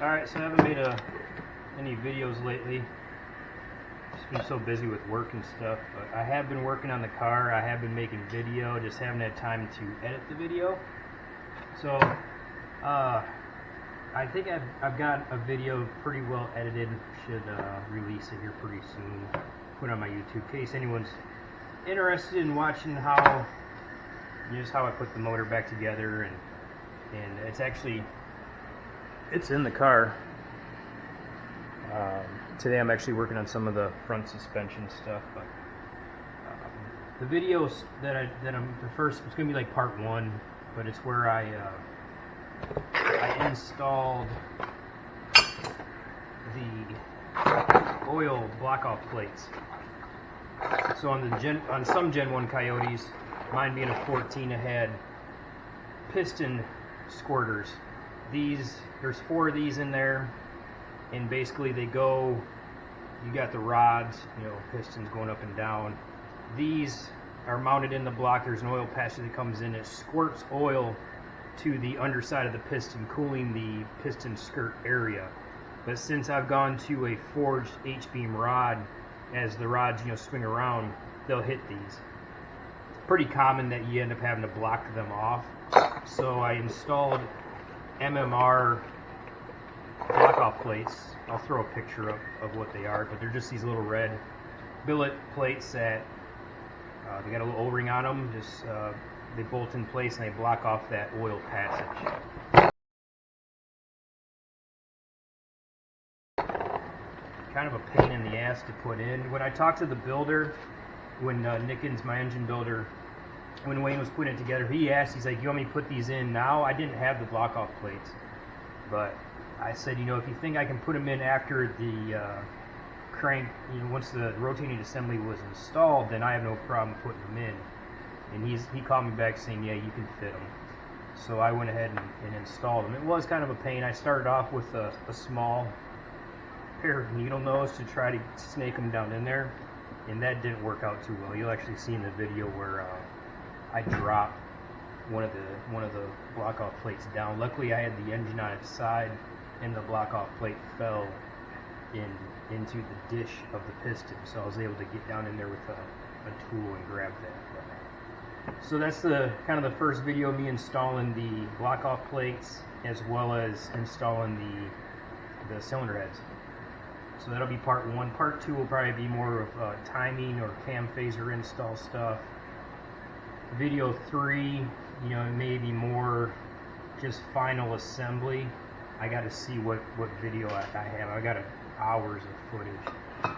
Alright, so I haven't made any videos lately. Just been so busy with work and stuff. But I have been working on the car. I have been making video. Just haven't had time to edit the video. So, I think I've got a video pretty well edited. Should release it here pretty soon. Put it on my YouTube in case anyone's interested in watching how I put the motor back together, and it's in the car. Today I'm actually working on some of the front suspension stuff, but the videos the first, it's gonna be like part one, but it's where I installed the oil block-off plates. So on some Gen 1 Coyotes, mine being a 14, I had piston squirters. There's 4 of these in there, and basically they go, you got the rods, pistons going up and down. These are mounted in the block. There's an oil patch that comes in. It squirts oil to the underside of the piston, cooling the piston skirt area. But since I've gone to a forged H-beam rod, as the rods swing around, they'll hit these. It's pretty common that you end up having to block them off. So I installed MMR block-off plates. I'll throw a picture of what they are, but they're just these little red billet plates that they got a little O-ring on them. Just they bolt in place and they block off that oil passage. Kind of a pain in the ass to put in. When I talked to the builder, when Nickens, my engine builder, when Wayne was putting it together, he asked, he's like, "You want me to put these in now?" I didn't have the block-off plates, but I said, if you think I can put them in after the crank, once the rotating assembly was installed, then I have no problem putting them in. And he called me back saying, yeah, you can fit them. So I went ahead and installed them. It was kind of a pain. I started off with a small pair of needle nose to try to snake them down in there, and that didn't work out too well. You'll actually see in the video where I dropped one of the block-off plates down. Luckily, I had the engine on its side, and the block-off plate fell into the dish of the piston, so I was able to get down in there with a tool and grab that. So that's the kind of the first video of me installing the block-off plates, as well as installing the cylinder heads. So that'll be part one. Part two will probably be more of timing or cam phaser install stuff. Video 3, maybe more just final assembly. I got to see what video I have. I got hours of footage, but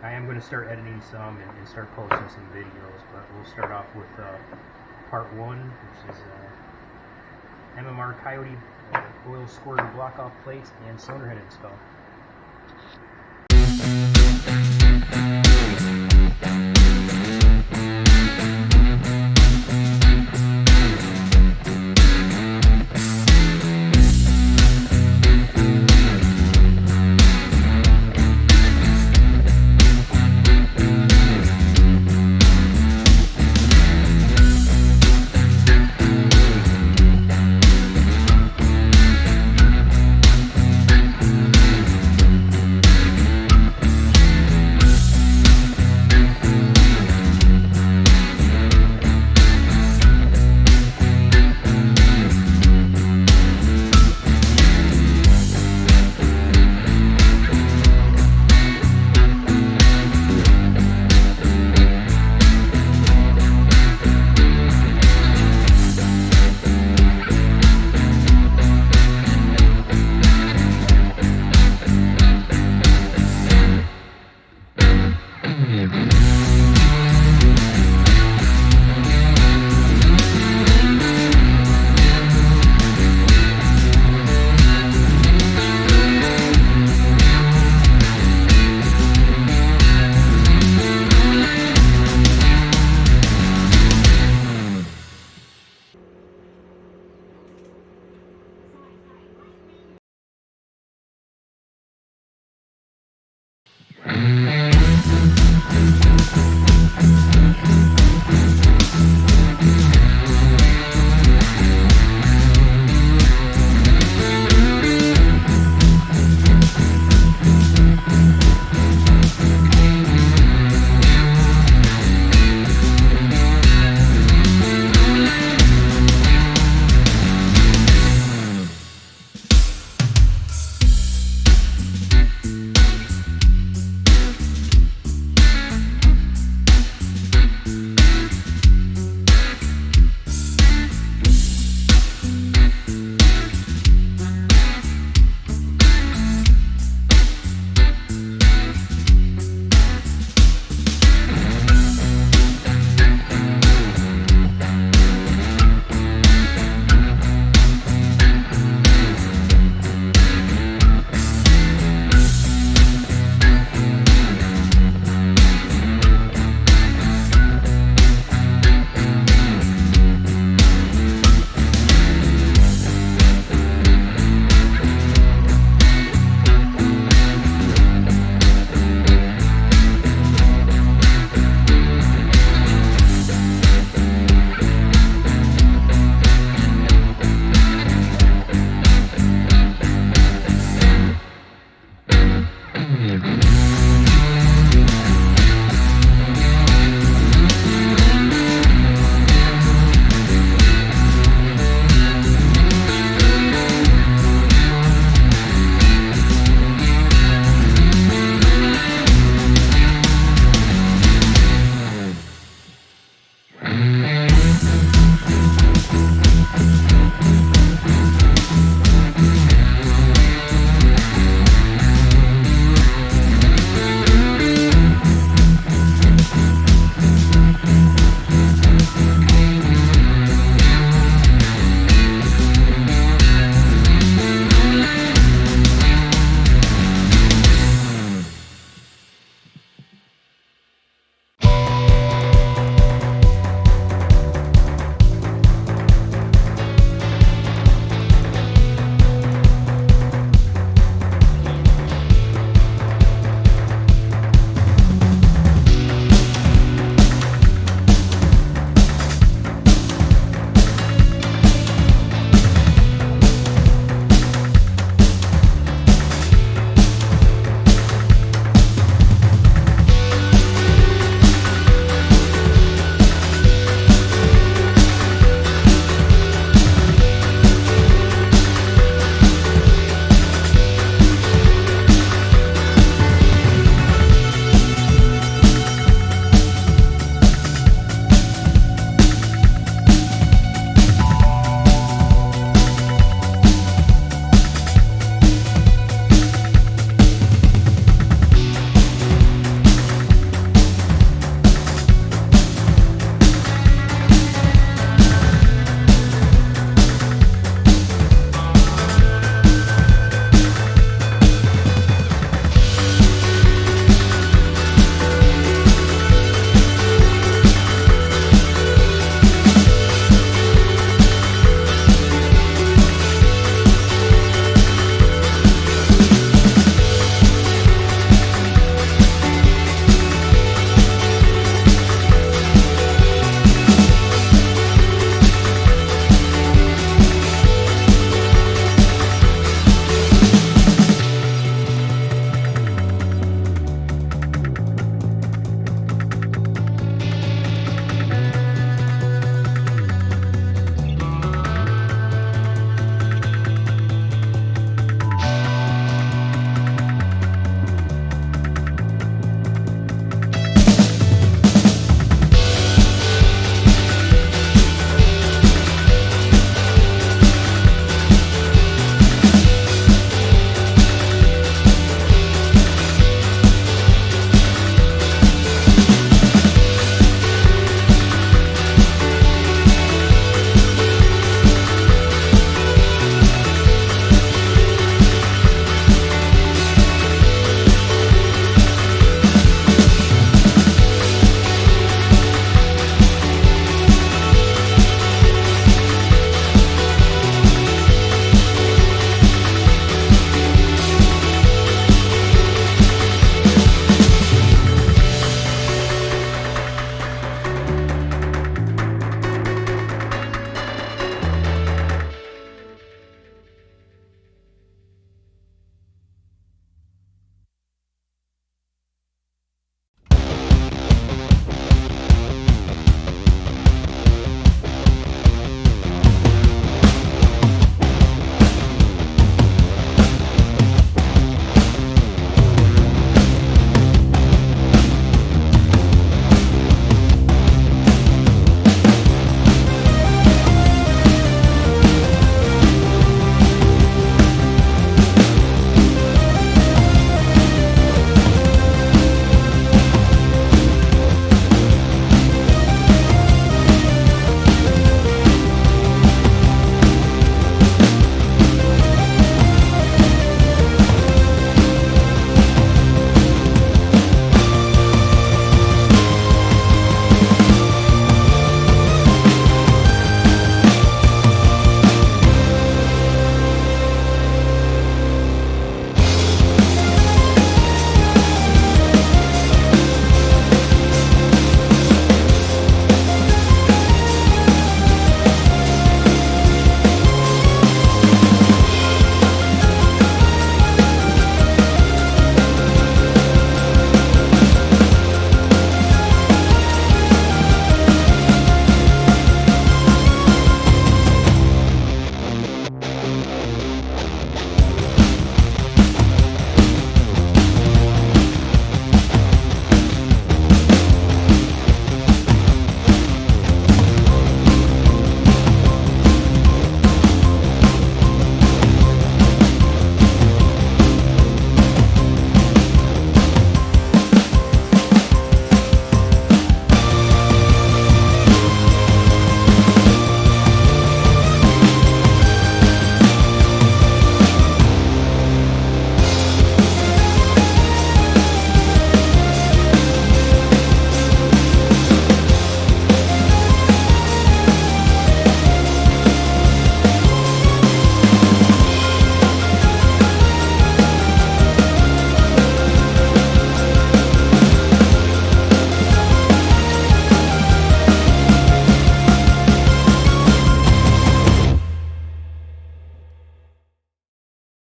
I am going to start editing some and start posting some videos. But we'll start off with part 1, which is MMR Coyote oil squirter block-off plates and cylinder head install.